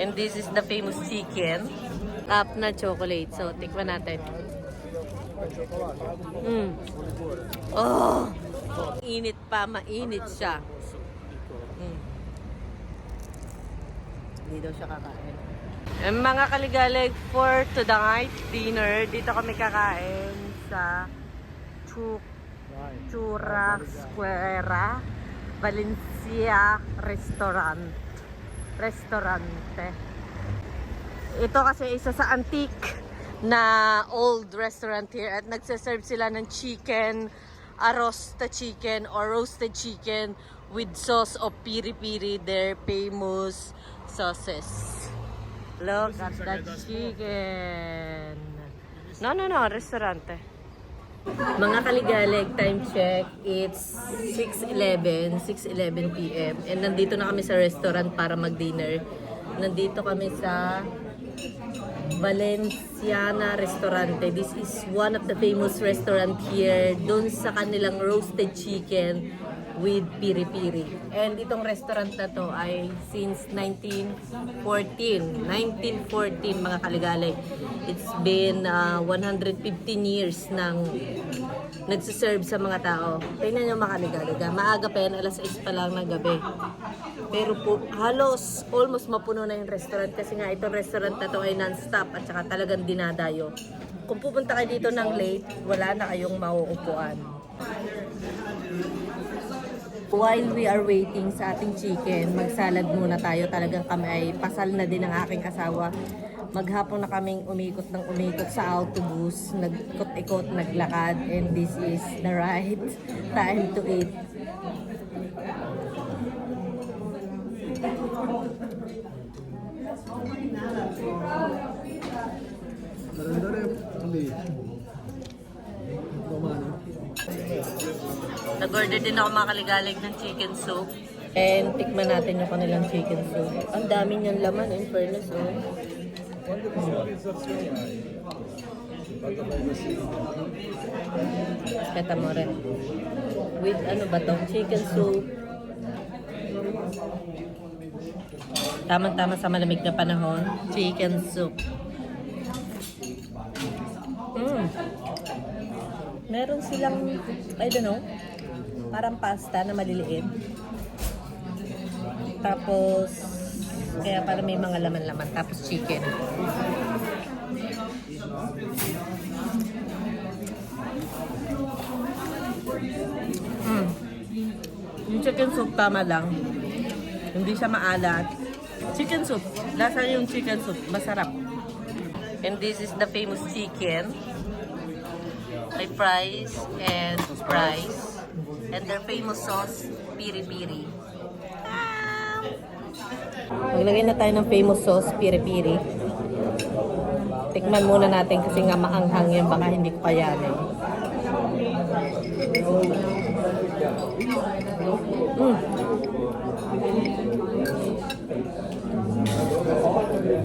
And this is the famous chicken. Top na chocolate. So, tikman natin. Oh! Init pa. Mainit siya. Hindi daw siya kakain. Mga kaligalig for tonight dinner. Dito kami kakain sa Churrasquera Valencia Restaurante. Ito kasi isa sa antique na old restaurant here at nagsaserve sila ng chicken, arroz chicken or roasted chicken with sauce of piri-piri, their famous sauces. Look at that chicken. No, restaurante. Mga kaligalig, time check, it's 6:11 p.m. And nandito na kami sa restaurant para mag-dinner. Nandito kami sa Valenciana Restaurante. This is one of the famous restaurant here. Doon sa kanilang roasted chicken with piri-piri. And itong restaurant na to ay since 1914 mga kaligalig. It's been 115 years nang nagsiserve sa mga tao. Tingnan nyo mga kaligalig. Maaga pa yan, alas 6 pa lang ng gabi. Pero po, halos almost mapuno na yung restaurant kasi nga itong restaurant na to ay non-stop at saka talagang dinadayo. Kung pupunta kayo dito ng late, wala na kayong mauupuan. While we are waiting sa ating chicken, magsalad muna tayo. Talagang kami ay pasal na din ng aking asawa. Maghapon na kaming umikot sa autobus, nagkot-ikot, naglakad, and this is the right time to eat. Nag-order din ako mga kaligalig ng chicken soup. And tikman natin yung kanilang chicken soup. Ang dami niyang laman, in fairness. Kata mo rin. With ano ba to? Chicken soup. Tama-tama sa malamig na panahon. Chicken soup. Meron silang, I don't know, parang pasta na maliliit. Tapos, kaya parang may mga laman-laman. Tapos chicken. Yung chicken soup tama lang. Hindi siya maalat. Chicken soup. Lasa yung chicken soup. Masarap. And this is the famous chicken. May fries and rice. And their famous sauce, piri-piri. Maglagay na tayo ng famous sauce, piri-piri. Tikman muna natin kasi nga maanghang yan. Baka hindi ko kayanin.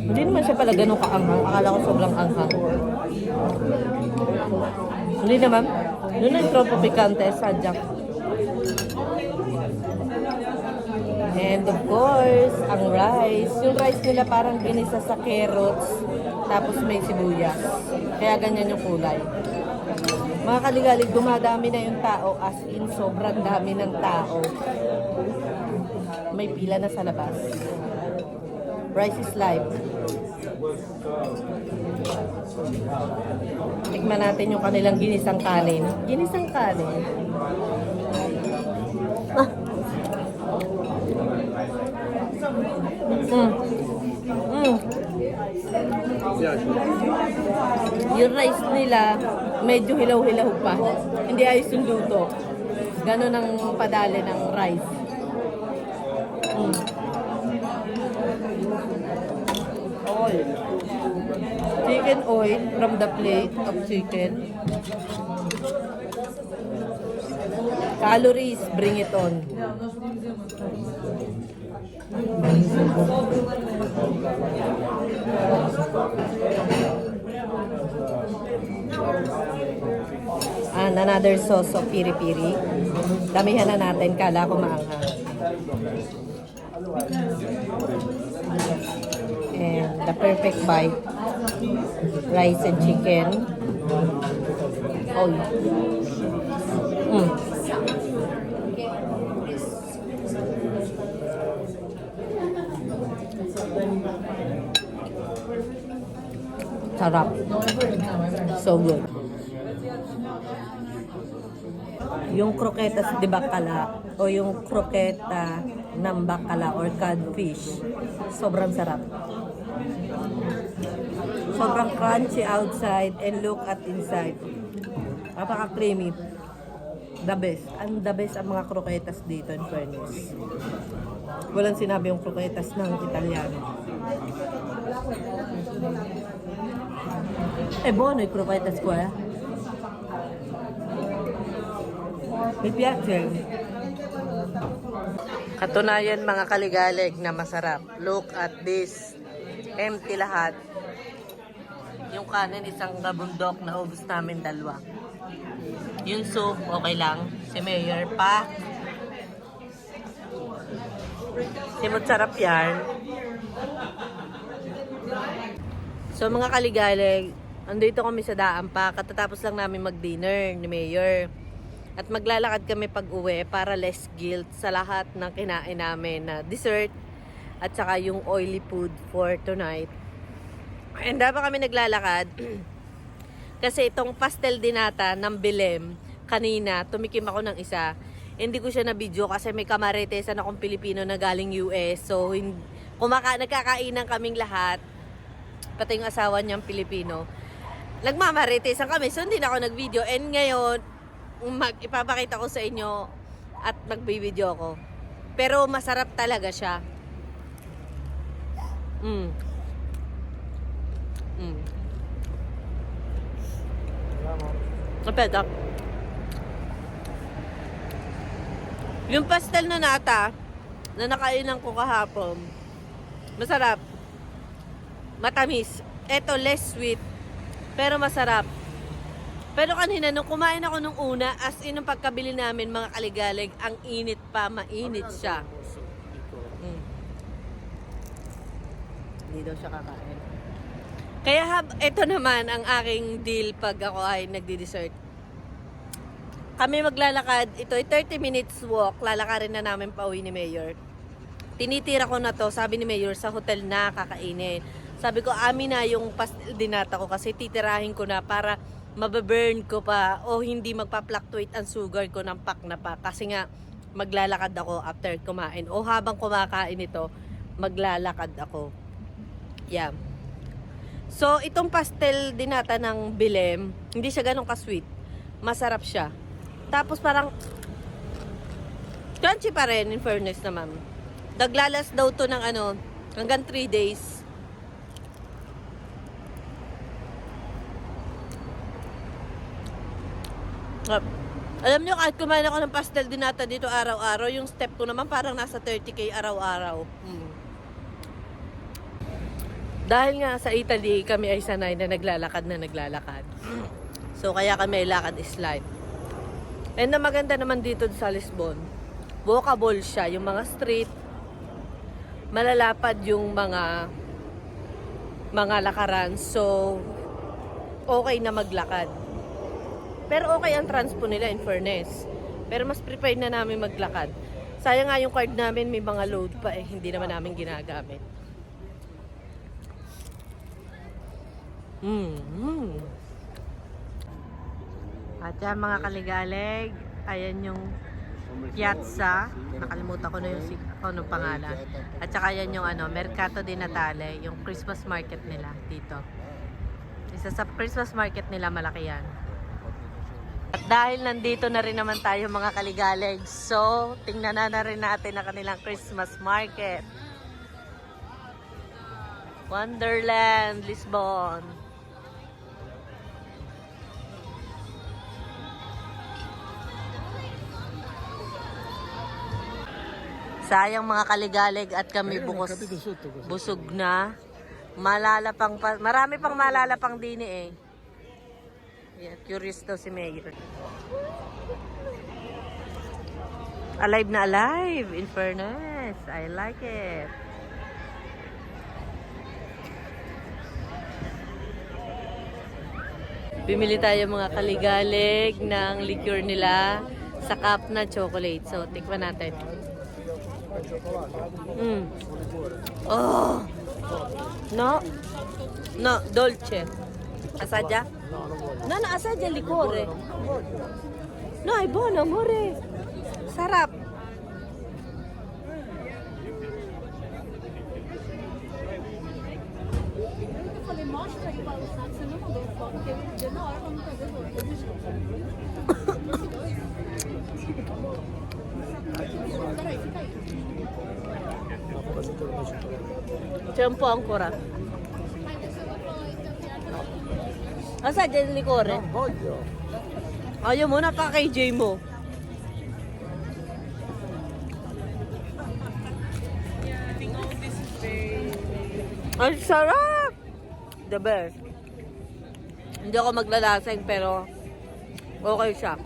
Hindi naman siya pala ganun kaanghang. Akala ko sobrang anghang. Hindi naman. Doon ang tropo picante, sadyak. And of course, ang rice. Yung rice nila parang ginisa sa carrots, tapos may sibuyas. Kaya ganyan yung kulay. Mga kaligalig, dumadami na yung tao, as in sobrang dami ng tao. May pila na sa labas. Rice is live. Tikman natin yung kanilang ginisang kanin. Ginisang kanin. Yung rice nila, medyo hilaw-hilaw pa. Hindi ayos yung luto. Ganon ang padali ng rice. Oil. Chicken oil from the plate of chicken. Calories, bring it on. And another sauce of piri-piri. Damihan na natin, kala ko maanghang. The perfect bite. Rice and chicken. Oh. Mm. Sarap. So good. Yung croquetas de bacala o yung croqueta ng bacala or codfish, sobrang sarap. Sobrang crunchy outside and look at inside. Napaka-creamy. The best. The best ang mga croquetas dito in fairness. Walang sinabi yung croquetas ng Italiano. Buono yung croquetas ko eh. Mi piace. Katunayan mga kaligalig na masarap. Look at this. Empty lahat. Yung kanin isang gabundok na ubos namin dalawa. Yung soup okay lang. Si Mayor pa. Simot sarap yan. So mga kaligalig, andito kami sa daan pa. Katatapos lang namin mag-dinner ni Mayor. At maglalakad kami pag-uwi para less guilt sa lahat ng kinain namin na dessert at saka yung oily food for tonight. And dapat kami naglalakad kasi itong pastel dinata ng Bilem kanina, tumikim ako ng isa. Hindi ko siya na video kasi may kamaretesan akong Pilipino na galing US. So nagkakainan kaming lahat, pati yung asawa niyang Pilipino. Nagmamaritesan kami, so hindi na ako nag-video. And ngayon, ipapakita ko sa inyo at magbibideo ko. Pero masarap talaga siya. Kapeta. Yung pastel na nata na nakainan ko kahapon, masarap. Matamis. Ito less sweet, pero masarap. Pero kanina, nung kumain ako nung una, as in, ang pagkabili namin, mga kaligalig, ang init pa, mainit siya. Hindi daw siya kakain. Kaya ito naman ang aking deal pag ako ay nagdi-dessert. Kami maglalakad, ito ay 30 minutes walk, lalakarin na namin pauwi ni Mayor. Tinitira ko na to, sabi ni Mayor, sa hotel na kakainin. Sabi ko, amin na yung pastel dinata ko kasi titirahin ko na para mababurn ko pa o hindi magpa-fluctuate ang sugar ko ng pack na pa. Kasi nga, maglalakad ako after kumain. O habang kumakain ito, maglalakad ako. Yeah. So, itong pastel dinata ng Bilem, hindi siya ganun ka-sweet. Masarap siya. Tapos parang, crunchy pa rin, in fairness naman. Naglalas daw to ng hanggang 3 days. Alam nyo, kahit kumain ako ng pastel dinata dito araw-araw, yung step ko naman parang nasa 30k araw-araw. Dahil nga sa Italy, kami ay sanay na naglalakad. So, kaya kami ay lakad is life. And na maganda naman dito sa Lisbon, walkable siya, yung mga street, malalapad yung mga lakaran. So, okay na maglakad. Pero okay ang transpo nila in fairness. Pero mas prepared na namin maglakad. Sayang nga yung card namin may mga load pa hindi naman namin ginagamit. At yan mga kaligalig, ayan yung piazza. Nakalimutan ko na yung anong pangalan. At saka yan yung Mercato di Natale, yung Christmas market nila dito. Isa sa Christmas market nila, malaki yan. At dahil nandito na rin naman tayo mga kaligalig, so tingnan na rin natin ang kanilang Christmas market. Wonderland, Lisbon. Sayang mga kaligalig at kami busog na. Marami pang malalapang din Yeah, curious daw si Mayor. Alive na alive, in fairness. I like it. Bimili tayo mga kaligalig ng liqueur nila sa cup na chocolate. So, tikman natin. Oh! No? No, dolce. Asaggia? No, no, asaggia liquore. No, è buono, amore. Sarap. Eu falei, mostra aí o balançado, você não mandou foto, porque deu na hora pra não fazer Peraí, fica aí. C'è un po' ancora. Asaggia il liquore? Voglio. Ayaw mo, napaka-KJ mo. Ang sarap! The best. Hindi ako maglalasing pero okay siya.